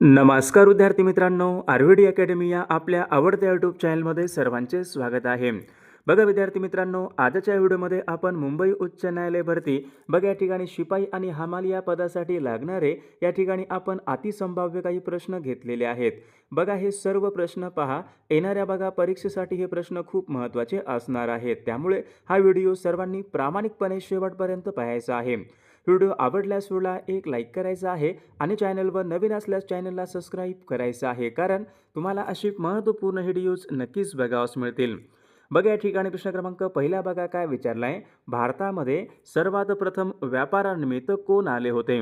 नमस्कार विद्यार्थी मित्रांनो, आयुर्वेद अकॅडमी या आपल्या आवडत्या यूट्यूब चॅनलमध्ये सर्वांचे स्वागत आहे. बघा विद्यार्थी मित्रांनो, आजच्या व्हिडिओमध्ये आपण मुंबई उच्च न्यायालय भरती बघा या ठिकाणी शिपाई आणि हमाल या पदासाठी लागणारे या ठिकाणी आपण अतिसंभाव्य काही प्रश्न घेतलेले आहेत. बघा हे सर्व प्रश्न पहा, येणाऱ्या बघा परीक्षेसाठी हे प्रश्न खूप महत्त्वाचे असणार आहेत. त्यामुळे हा व्हिडिओ सर्वांनी प्रामाणिकपणे शेवटपर्यंत पाहायचा आहे. व्हिडिओ आवडल्यास व्हिडिओला एक लाईक करायचा आहे आणि चॅनलवर नवीन असल्यास चॅनलला सबस्क्राईब करायचं आहे, कारण तुम्हाला अशी महत्त्वपूर्ण व्हिडिओज नक्कीच बघावयास मिळतील. बघा या ठिकाणी प्रश्न क्रमांक पहिला बघा काय विचारला आहे. भारतामध्ये सर्वात प्रथम व्यापारानिमित्त कोण आले होते?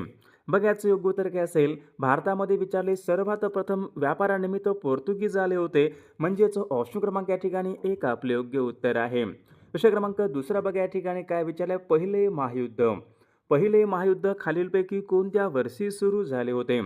बघा याचं योग्य उत्तर काय असेल? भारतामध्ये विचारले सर्वात प्रथम व्यापारानिमित्त पोर्तुगीज आले होते, म्हणजेच ऑप्शन क्रमांक या ठिकाणी एक आपले योग्य उत्तर आहे. प्रश्न क्रमांक दुसरा बघा या ठिकाणी काय विचारले. पहिले महायुद्ध खालीलपैकी कोणत्या वर्षी सुरू झाले होते?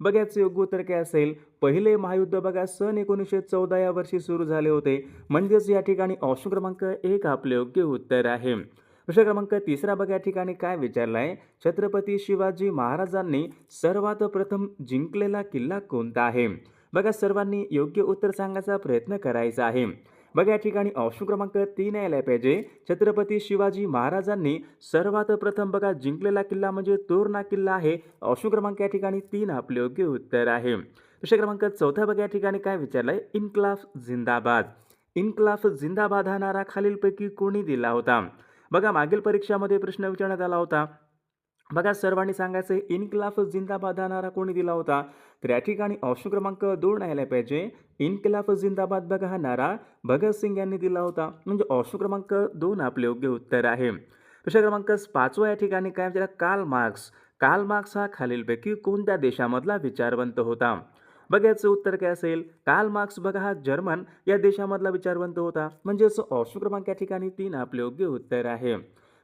बघा याचं योग्य उत्तर काय असेल? पहिले महायुद्ध बघा सन 1914 या वर्षी सुरू झाले होते, म्हणजेच या ठिकाणी ऑप्शन क्रमांक एक आपले योग्य उत्तर आहे. प्रश्न क्रमांक तिसरा बघा या ठिकाणी काय विचारला आहे. छत्रपती शिवाजी महाराजांनी सर्वात प्रथम जिंकलेला किल्ला कोणता आहे? बघा सर्वांनी योग्य उत्तर सांगण्याचा प्रयत्न करायचा आहे. बघा या ठिकाणी ऑप्शन क्रमांक 3 यायला पाहिजे. छत्रपती शिवाजी महाराजांनी सर्वात प्रथम बघा जिंकलेला किल्ला म्हणजे तोरणा किल्ला आहे. ऑप्शन क्रमांक या ठिकाणी 3 आपले योग्य उत्तर आहे. प्रश्न क्रमांक चौथा बघा या ठिकाणी काय विचारलंय. इन्क्लाफ जिंदाबाद हा नारा खालीलपैकी कोणी दिला होता? बघा मागील परीक्षामध्ये प्रश्न विचारण्यात आला होता. बघा सर्वांनी सांगायचं इन्क्लाफ जिंदाबाद हा नारा कोणी दिला होता? तर या ठिकाणी ऑप्शन क्रमांक 2 यायला पाहिजे. इन्क्लाफ जिंदाबाद बघा हा नारा भगतसिंग यांनी दिला होता, म्हणजे ऑप्शन क्रमांक 2 आपले योग्य उत्तर आहे. प्रश्न क्रमांक 5 या ठिकाणी काय विचारलं. कार्ल मार्क्स हा खालीलपैकी कोणत्या देशामधला विचारवंत होता? बघा याचं उत्तर काय असेल. कार्ल मार्क्स बघा हा जर्मन या देशामधला विचारवंत होता, म्हणजेच ऑप्शन क्रमांक या ठिकाणी 3 आपले योग्य उत्तर आहे.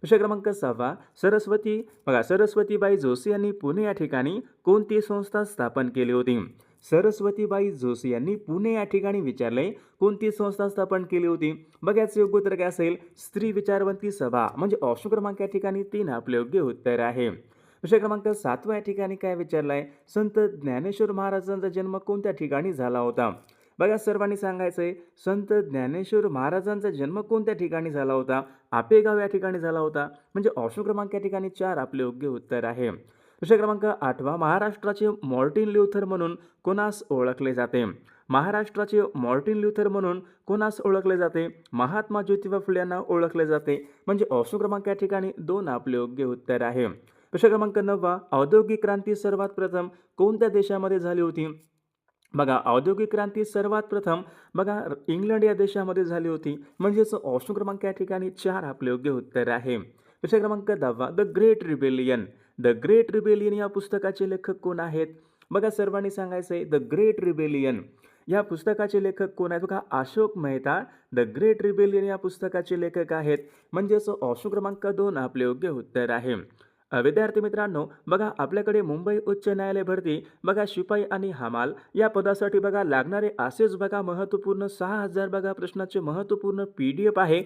प्रश्न क्रमांक 6 सरस्वतीबाई जोशी यांनी पुणे या ठिकाणी कोणती संस्था स्थापन केली होती? सरस्वतीबाई जोशी यांनी पुणे या ठिकाणी विचारले कोणती संस्था स्थापन केली होती? बघा याचं योग्य उत्तर काय असेल. स्त्री विचारवंती सभा, म्हणजे ऑप्शन क्रमांक या ठिकाणी 3 आपले योग्य उत्तर आहे. प्रश्न क्रमांक 7 या ठिकाणी काय विचारलाय. संत ज्ञानेश्वर महाराजांचा जन्म कोणत्या ठिकाणी झाला होता? बघा सर्वांनी सांगायचंय संत ज्ञानेश्वर महाराजांचा जन्म कोणत्या ठिकाणी झाला होता? आपेगाव या ठिकाणी झाला होता, म्हणजे ऑप्शन क्रमांक या ठिकाणी 4 आपले योग्य उत्तर आहे. प्रश्न क्रमांक 8 महाराष्ट्राचे मार्टिन ल्युथर म्हणून कोणास ओळखले जाते? महाराष्ट्राचे मार्टिन ल्युथर म्हणून कोणास ओळखले जाते? महात्मा ज्योतिबा फुले यांना ओळखले जाते, म्हणजे ऑप्शन क्रमांक या ठिकाणी 2 आपले योग्य उत्तर आहे. प्रश्न क्रमांक 9 औद्योगिक क्रांती सर्वात प्रथम कोणत्या देशामध्ये झाली होती? बघा औद्योगिक क्रांती सर्वात प्रथम बघा इंग्लंड या देशामध्ये झाली होती, म्हणजेच ऑप्शन क्रमांक या ठिकाणी 4 आपले योग्य उत्तर आहे. प्रश्न क्रमांक 10 द ग्रेट रिबेलियन या पुस्तकाचे लेखक कोण आहेत? बघा सर्वांनी सांगायचंय द ग्रेट रिबेलियन या पुस्तकाचे लेखक कोण आहेत? बघा Ashok Mehta the great rebellion या पुस्तकाचे लेखक आहेत, म्हणजेच ऑप्शन क्रमांक 2 आपले योग्य उत्तर आहे. विद्यार्थी मित्रांनो, बघा आपल्याकडे मुंबई उच्च न्यायालय भरती बघा शिपाई आणि हमाल या पदासाठी बघा लागणारे असेच बघा महत्त्वपूर्ण 6000 बघा प्रश्नाचे महत्त्वपूर्ण PDF आहे.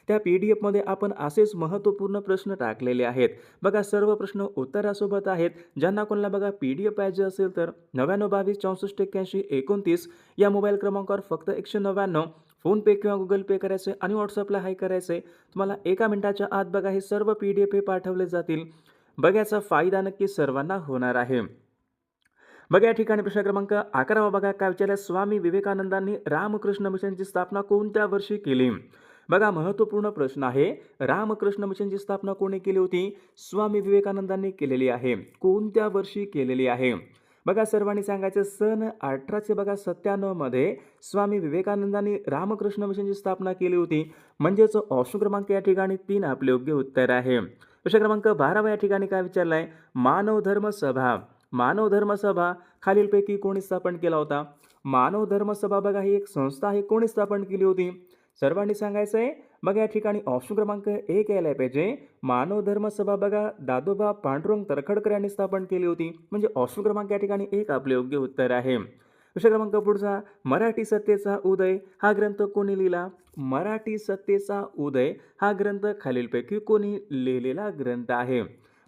त्या PDF मध्ये आपण असेच महत्त्वपूर्ण प्रश्न टाकलेले आहेत. बघा सर्व प्रश्न उत्तरासोबत आहेत. ज्यांना कोणाला बघा PDF पाहिजे असेल तर 9922 64 81 29 या मोबाईल क्रमांकावर फक्त 199 फोनपे किंवा गुगल पे करायचे आणि व्हॉट्सअपला हाय करायचे. तुम्हाला 1 मिनिटाच्या आत बघा हे सर्व PDF पाठवले जातील. बघा याचा फायदा नक्की सर्वांना होणार आहे. बघा या ठिकाणी प्रश्न क्रमांक 11 बघा काय विचारलं. स्वामी विवेकानंदांनी रामकृष्ण मिशनची स्थापना कोणत्या वर्षी केली? बघा महत्त्वपूर्ण प्रश्न आहे. रामकृष्ण मिशनची स्थापना कोणी केली होती? स्वामी विवेकानंदांनी केलेली आहे. कोणत्या वर्षी केलेली आहे? बघा सर्वांनी सांगायचं सन 1897 मध्ये स्वामी विवेकानंदांनी रामकृष्ण मिशनची स्थापना केली होती, म्हणजेच ऑप्शन क्रमांक या ठिकाणी 3 आपले योग्य उत्तर आहे. प्रश्न क्रमांक 12 या ठिकाणी काय विचारलाय. मानव धर्म सभा खालीलपैकी कोणी स्थापन केला होता? मानव धर्म सभा बघा ही एक संस्था आहे, कोणी स्थापन केली होती? सर्वांनी सांगायचंय. बघा या ठिकाणी ऑप्शन क्रमांक 1 यायला पाहिजे. मानव धर्म सभा बघा दादोबा पांडुरंग तरखडकर यांनी स्थापन केली होती, म्हणजे ऑप्शन क्रमांक या ठिकाणी 1 आपले योग्य उत्तर आहे. प्रश्न क्रमांक पुढचा मराठी सत्तेचा उदय हा ग्रंथ कोणी लिहिला? मराठी सत्तेचा उदय हा ग्रंथ खालीलपैकी कोणी लिहिलेला ग्रंथ आहे?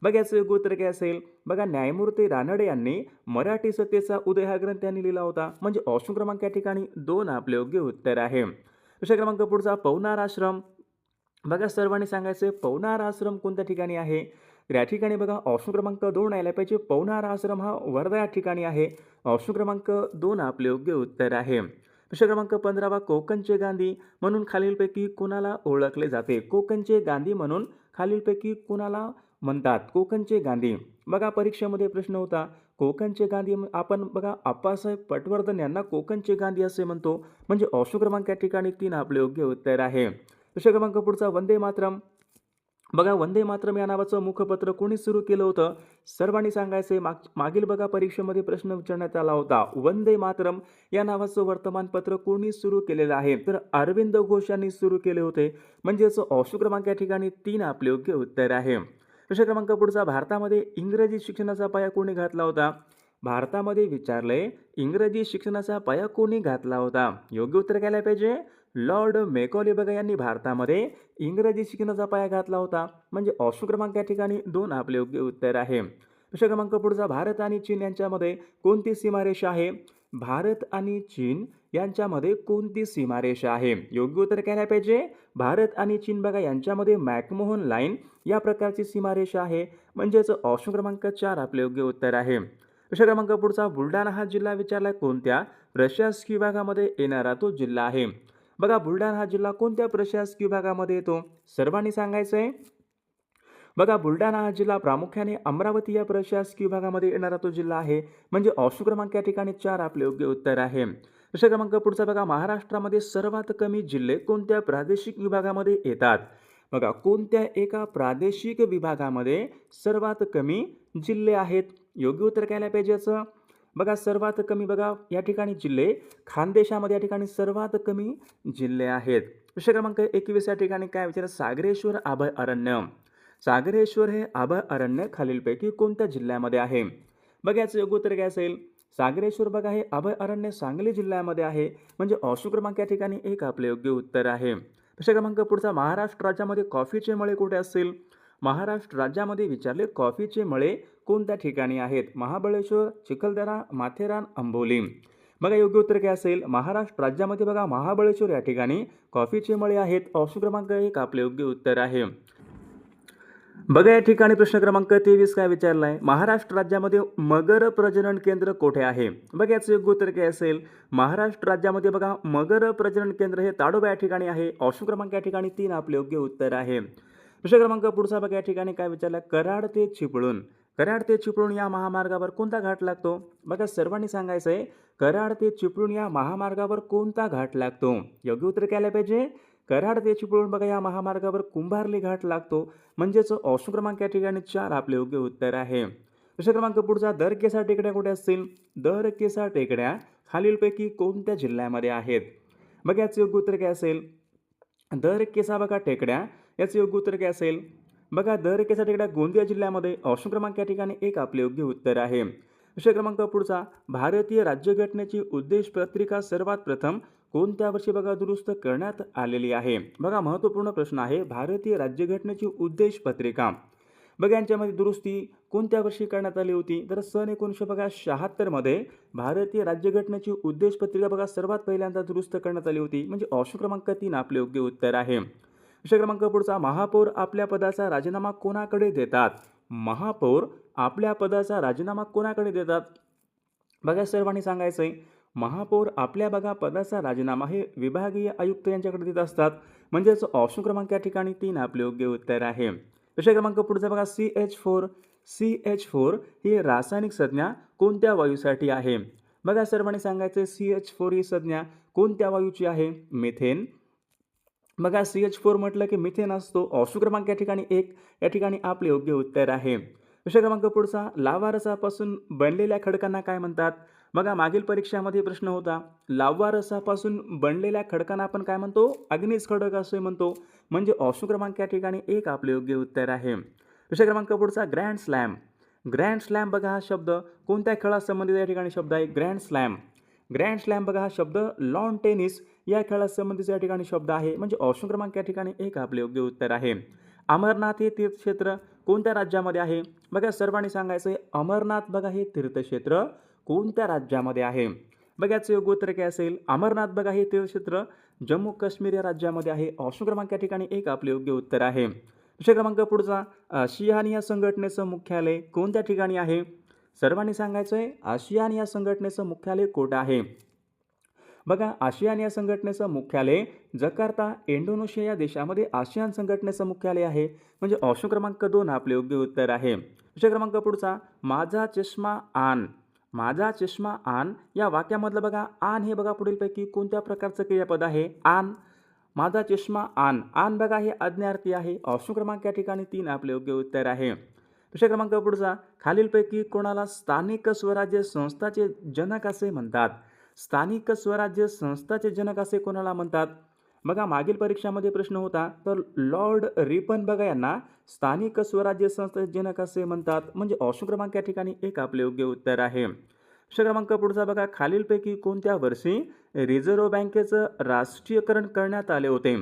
बघा याचं योग्य उत्तर काय असेल? बघा न्यायमूर्ती रानडे यांनी मराठी सत्तेचा उदय हा ग्रंथ त्यांनी लिहिला होता. म्हणजे ऑप्शन क्रमांक या ठिकाणी 2 आपले योग्य उत्तर आहे. प्रश्न क्रमांक पुढचा पवनार आश्रम. बघा सर्वांनी सांगायचं पवनार आश्रम कोणत्या ठिकाणी आहे? तर या ठिकाणी बघा ऑप्शन क्रमांक 2 यायला पाहिजे. पवनार आश्रम हा वर्धा या ठिकाणी आहे. ऑप्शन क्रमांक 2 आपले योग्य उत्तर आहे. प्रश्न क्रमांक 15 कोकणचे गांधी म्हणून खालीलपैकी कुणाला ओळखले जाते? कोकणचे गांधी म्हणून खालीलपैकी कुणाला म्हणतात? कोकणचे गांधी. बघा परीक्षेमध्ये प्रश्न होता कोकणचे गांधी आपण बघा आप्पासाहेब पटवर्धन यांना कोकणचे गांधी असे म्हणतो. म्हणजे ऑप्शन क्रमांक या ठिकाणी 3 आपले योग्य उत्तर आहे. प्रश्न क्रमांक पुढचा वंदे मातरम. बघा वंदे मातरम या नावाचं मुखपत्र कोणी सुरू केलं होतं? सर्वांनी सांगायचे मागील बघा परीक्षेमध्ये प्रश्न विचारण्यात आला होता. वंदे मातरम या नावाचं वर्तमानपत्र कोणी सुरू केलेलं आहे? तर अरविंद घोष यांनी सुरू केले होते. म्हणजेच ऑप्शन क्रमांक या ठिकाणी 3 आपले योग्य उत्तर आहे. प्रश्न क्रमांक पुढचा भारतामध्ये इंग्रजी शिक्षणाचा पाया कोणी घातला होता? भारतामध्ये विचारलंय इंग्रजी शिक्षणाचा पाया कोणी घातला होता? योग्य उत्तर काय पाहिजे? लॉर्ड मेकॉले बघा यांनी भारतामध्ये इंग्रजी शिक्षणाचा पाया घातला होता. म्हणजे ऑप्शन क्रमांक या ठिकाणी 2 आपले योग्य उत्तर आहे. प्रश्न क्रमांक पुढचा भारत आणि चीन यांच्यामध्ये कोणती सीमारेषा आहे? भारत आणि चीन यांच्यामध्ये कोणती सीमारेषा आहे? योग्य उत्तर काय पाहिजे? भारत आणि चीन बघा यांच्यामध्ये मॅकमोहन लाईन या प्रकारची सीमारेषा आहे. म्हणजेच ऑप्शन क्रमांक 4 आपले योग्य उत्तर आहे. प्रश्न क्रमांक पुढचा बुलढाणा हा जिल्हा विचारला कोणत्या प्रशासकीय विभागामध्ये येणारा तो जिल्हा आहे? बघा बुलढाणा हा जिल्हा कोणत्या प्रशासकीय विभागामध्ये येतो? सर्वांनी सांगायचं आहे. बघा बुलढाणा हा जिल्हा प्रामुख्याने अमरावती या प्रशासकीय विभागामध्ये येणारा तो जिल्हा आहे. म्हणजे ऑप्शन क्रमांक या ठिकाणी 4 आपले योग्य उत्तर आहे. प्रश्न क्रमांक पुढचा बघा महाराष्ट्रामध्ये सर्वात कमी जिल्हे कोणत्या प्रादेशिक विभागामध्ये येतात? बघा कोणत्या एका प्रादेशिक विभागामध्ये सर्वात कमी जिल्हे आहेत? योग्य उत्तर काय पाहिजे याचं? बघा सर्वात कमी बघा या ठिकाणी जिल्हे खानदेशामध्ये या ठिकाणी सर्वात कमी जिल्हे आहेत. प्रश्न क्रमांक 21 या ठिकाणी काय विचार सागरेश्वर अभय अरण्य. सागरेश्वर हे अभय अरण्य खालीलपैकी कोणत्या जिल्ह्यामध्ये आहे? बघा याचं योग्य उत्तर काय असेल? सागरेश्वर बघा हे अभय अरण्य सांगली जिल्ह्यामध्ये आहे. म्हणजे ऑप्शन क्रमांक या ठिकाणी 1 आपले योग्य उत्तर आहे. प्रश्न क्रमांक पुढचा महाराष्ट्र राज्यामध्ये कॉफीचे मळे कुठे असतील? महाराष्ट्र राज्यामध्ये विचारले कॉफीचे मळे कोणत्या ठिकाणी आहेत? महाबळेश्वर, चिखलदरा, माथेरान, अंबोली. बघा योग्य उत्तर काय असेल? महाराष्ट्र राज्यामध्ये बघा महाबळेश्वर या ठिकाणी कॉफीचे मळे आहेत. ऑप्शन क्रमांक 1 आपले योग्य उत्तर आहे. बघा या ठिकाणी प्रश्न क्रमांक 23 काय विचारलाय? महाराष्ट्र राज्यामध्ये मगर प्रजनन केंद्र कोठे आहे? बघा याचं योग्य उत्तर काय असेल? महाराष्ट्र राज्यामध्ये बघा मगर प्रजनन केंद्र हे ताडोबा या ठिकाणी आहे. ऑप्शन क्रमांक या ठिकाणी 3 आपले योग्य उत्तर आहे. प्रश्न क्रमांक पुढचा बघा या ठिकाणी काय विचारलं? कराड ते चिपळूण. कराड ते चिपळूण या महामार्गावर कोणता घाट लागतो? बघा सर्वांनी सांगायचं आहे कराड ते चिपळूण या महामार्गावर कोणता घाट लागतो? योग्य उत्तर काय पाहिजे? कराड ते चिपळूण बघा या महामार्गावर कुंभारली घाट लागतो. म्हणजेच ऑप्शन क्रमांक या ठिकाणी 4 आपले योग्य उत्तर आहे. प्रश्न क्रमांक पुढचा दर केसा टेकड्या कुठे असतील? दर केसा टेकड्या खालीलपैकी कोणत्या जिल्ह्यामध्ये आहेत? बघा याचं योग्य उत्तर काय असेल? दर केसा बघा टेकड्या याचं योग्य उत्तर काय असेल? बघा दर केसा टेकड्या गोंदिया जिल्ह्यामध्ये. ऑप्शन क्रमांक या ठिकाणी 1 आपले योग्य उत्तर आहे. प्रश्न क्रमांक पुढचा भारतीय राज्यघटनेची उद्देश पत्रिका सर्वात प्रथम कोणत्या वर्षी बघा दुरुस्त करण्यात आलेली आहे? बघा महत्त्वपूर्ण प्रश्न आहे. भारतीय राज्यघटनेची उद्देश पत्रिका बघा यांच्यामध्ये दुरुस्ती कोणत्या वर्षी करण्यात आली होती? तर सन 1976 मध्ये भारतीय राज्यघटनेची उद्देश पत्रिका बघा सर्वात पहिल्यांदा दुरुस्त करण्यात आली होती. म्हणजे ऑप्शन क्रमांक 3 आपले योग्य उत्तर आहे. प्रश्न क्रमांक पुढचा महापौर आपल्या पदाचा राजीनामा कोणाकडे देतात? महापौर आपल्या पदाचा राजीनामा कोणाकडे देतात? बघा सर्वांनी सांगायचंय महापौर आपल्या बघा पदाचा राजीनामा हे विभागीय आयुक्त यांच्याकडे देत असतात. म्हणजेच ऑप्शन क्रमांक या ठिकाणी 3 आपले योग्य उत्तर आहे. प्रश्न क्रमांक पुढचा बघा CH4 ही रासायनिक संज्ञा कोणत्या वायूसाठी आहे? बघा सर्वांनी सांगायचं CH4 ही संज्ञा कोणत्या वायूची आहे? मिथेन. बघा CH4 म्हटलं की मिथेन असतो. ऑप्शन क्रमांक या ठिकाणी 1 या ठिकाणी आपले योग्य उत्तर आहे. प्रश्न क्रमांक पुढचा लाव्हारसापासून बनलेल्या खडकांना काय म्हणतात? बघा मागील परीक्षामध्ये प्रश्न होता लाव्हारसापासून बनलेल्या खडकांना आपण काय म्हणतो? अग्निज खडक असे म्हणतो. म्हणजे ऑप्शन क्रमांक या ठिकाणी 1 आपले योग्य उत्तर आहे. प्रश्न क्रमांक पुढचा ग्रँड स्लॅम. ग्रँड स्लॅम बघा हा शब्द कोणत्या खेळासंबंधित या ठिकाणी शब्द आहे? Grand slam. ग्रँड स्लॅम बघा हा शब्द लॉन टेनिस या खेळासंबंधीचा या ठिकाणी शब्द आहे. म्हणजे ऑप्शन क्रमांक या ठिकाणी 1 आपले योग्य उत्तर आहे. अमरनाथ हे तीर्थक्षेत्र कोणत्या राज्यामध्ये आहे? बघा सर्वांनी सांगायचं आहे अमरनाथ बघा हे तीर्थक्षेत्र कोणत्या राज्यामध्ये आहे? बघा याचं योग्य उत्तर काय असेल? अमरनाथ बघा हे तीर्थक्षेत्र जम्मू काश्मीर या राज्यामध्ये आहे. ऑप्शन क्रमांक या ठिकाणी 1 आपले योग्य उत्तर आहे. विषय क्रमांक पुढचा आशियान या संघटनेचं मुख्यालय कोणत्या ठिकाणी आहे? सर्वांनी सांगायचं आहे आशियान या संघटनेचं मुख्यालय कुठं आहे? बघा आशियान या संघटनेचं मुख्यालय जकार्ता इंडोनेशिया या देशामध्ये आशियान संघटनेचं मुख्यालय आहे. म्हणजे ऑप्शन क्रमांक 2 आपले योग्य उत्तर आहे. विषय क्रमांक पुढचा माझा चष्मा आण. माझा चष्मा आण या वाक्यामधलं बघा आण हे बघा पुढीलपैकी कोणत्या प्रकारचं क्रियापद आहे? आण. माझा चष्मा आण. आण बघा हे आज्ञार्थी आहे. ऑप्शन क्रमांक या ठिकाणी 3 आपले योग्य उत्तर आहे. विषय क्रमांक पुढचा खालीलपैकी कोणाला स्थानिक स्वराज्य संस्थाचे जनक असे म्हणतात? स्थानिक स्वराज्य संस्थाचे जनक असे कोणाला म्हणतात? बघा मागील परीक्षामध्ये प्रश्न होता तर लॉर्ड रिपन बघा यांना स्थानिक स्वराज्य संस्थेचे जनक असे म्हणतात. म्हणजे ऑप्शन क्रमांक या ठिकाणी 1 आपले योग्य उत्तर आहे. विषय क्रमांक पुढचा बघा खालीलपैकी कोणत्या वर्षी रिझर्व्ह बँकेचं राष्ट्रीयकरण करण्यात आले होते?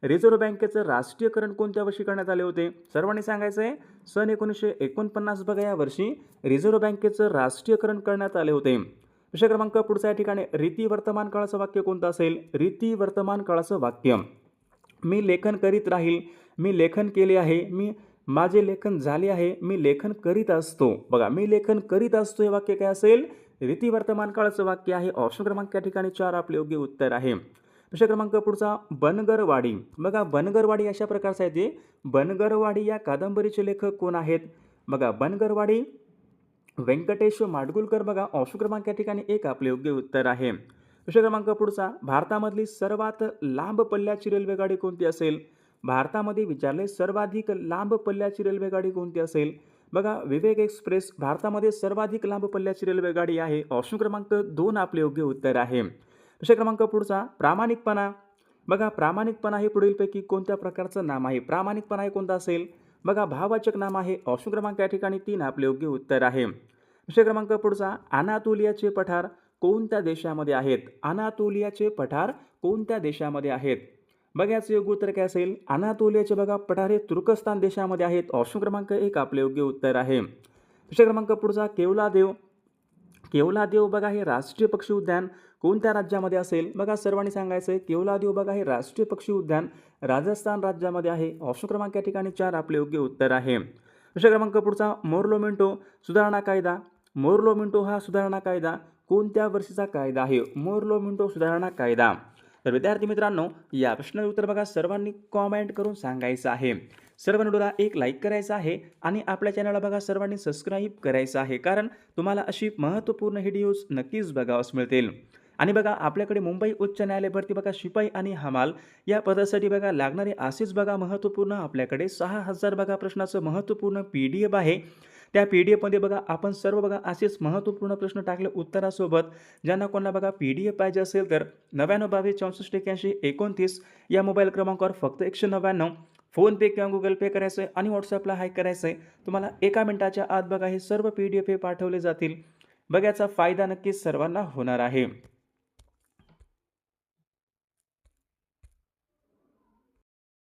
रिझर्व्ह बँकेचं राष्ट्रीयकरण कोणत्या वर्षी करण्यात आले होते? सर्वांनी सांगायचं आहे सन 1949 बघा या वर्षी रिझर्व्ह बँकेचं राष्ट्रीयकरण करण्यात आले होते. विषय क्रमांक पुढचा या ठिकाणी रीती वर्तमान काळाचं वाक्य कोणतं असेल? रीती वर्तमान काळाचं वाक्य मी लेखन करीत राहील, मी लेखन केले आहे, माझे लेखन झाले आहे, मी लेखन करीत असतो. बघा मी लेखन करीत असतो हे वाक्य काय असेल? रीती वर्तमान काळाचं वाक्य आहे. ऑप्शन क्रमांक या ठिकाणी 4 आपले योग्य उत्तर आहे. विषय क्रमांक पुढचा बनगरवाडी. बघा बनगरवाडी अशा प्रकारचं आहे ते. बनगरवाडी या कादंबरीचे लेखक कोण आहेत? बघा बनगरवाडी व्यंकटेश माडगुळकर बघा ऑप्शन क्रमांक या ठिकाणी 1 आपले योग्य उत्तर आहे. विषय क्रमांक पुढचा भारतामधली सर्वात लांब पल्ल्याची रेल्वेगाडी कोणती असेल? भारतामध्ये विचारले सर्वाधिक लांब पल्ल्याची रेल्वेगाडी कोणती असेल? बघा विवेक एक्सप्रेस भारतामध्ये सर्वाधिक लांब पल्ल्याची रेल्वेगाडी आहे. ऑप्शन क्रमांक 2 आपले योग्य उत्तर आहे. विषय क्रमांक पुढचा प्रामाणिकपणा. बघा प्रामाणिकपणा हे पुढीलपैकी कोणत्या प्रकारचं नाम आहे? प्रामाणिकपणा हे कोणतं असेल? बघा भाववाचक नाम आहे. ऑप्शन क्रमांक या ठिकाणी 3 आपले योग्य उत्तर आहे. विषय क्रमांक पुढचा अनातोलियाचे पठार कोणत्या देशामध्ये आहेत? अनातोलियाचे पठार कोणत्या देशामध्ये आहेत? बघा याचं योग्य उत्तर काय असेल? अनातोलियाचे बघा पठार हे तुर्कस्तान देशामध्ये आहेत. ऑप्शन क्रमांक 1 आपले योग्य उत्तर आहे. विषय क्रमांक पुढचा केवलादेव. केवलादेव बघा हे राष्ट्रीय पक्षी उद्यान कोणत्या राज्यामध्ये असेल? बघा सर्वांनी सांगायचं आहे केवलादेव बघा हे राष्ट्रीय पक्षी उद्यान राजस्थान राज्यामध्ये आहे. ऑप्शन क्रमांक या ठिकाणी 4 आपले योग्य उत्तर आहे. विषय क्रमांक पुढचा मोर्लो-मिंटो सुधारणा कायदा. मोर्लो-मिंटो हा सुधारणा कायदा कोणत्या वर्षीचा कायदा आहे? मोर्लो-मिंटो सुधारणा कायदा. तर विद्यार्थी मित्रांनो या प्रश्नाचं उत्तर बघा सर्वांनी कॉमेंट करून सांगायचं आहे. सर्व व्हिडिओला एक लाईक करायचं आहे आणि आपल्या चॅनलला बघा सर्वांनी सबस्क्राईब करायचं आहे कारण तुम्हाला अशी महत्त्वपूर्ण व्हिडिओज नक्कीच बघावयास मिळतील. आणि बघा आपल्याकडे मुंबई उच्च न्यायालय भरती बघा शिपाई आणि हमाल या पदासाठी बघा लागणारे असेच बघा महत्त्वपूर्ण आपल्याकडे 6000 बघा प्रश्नाचं महत्त्वपूर्ण PDF आहे. त्या PDF मध्ये बघा आपण सर्व बघा असेच महत्त्वपूर्ण प्रश्न टाकले उत्तरासोबत. ज्यांना कोणाला बघा PDF पाहिजे असेल तर 9922648129 या मोबाईल क्रमांकावर फक्त 199 फोनपे किंवा गुगल पे करायचं आहे आणि व्हॉट्सअपला हाय करायचं आहे. तुम्हाला 1 मिनिटाच्या आत बघा हे सर्व PDF पाठवले जातील. बघा याचा फायदा नक्कीच सर्वांना होणार आहे.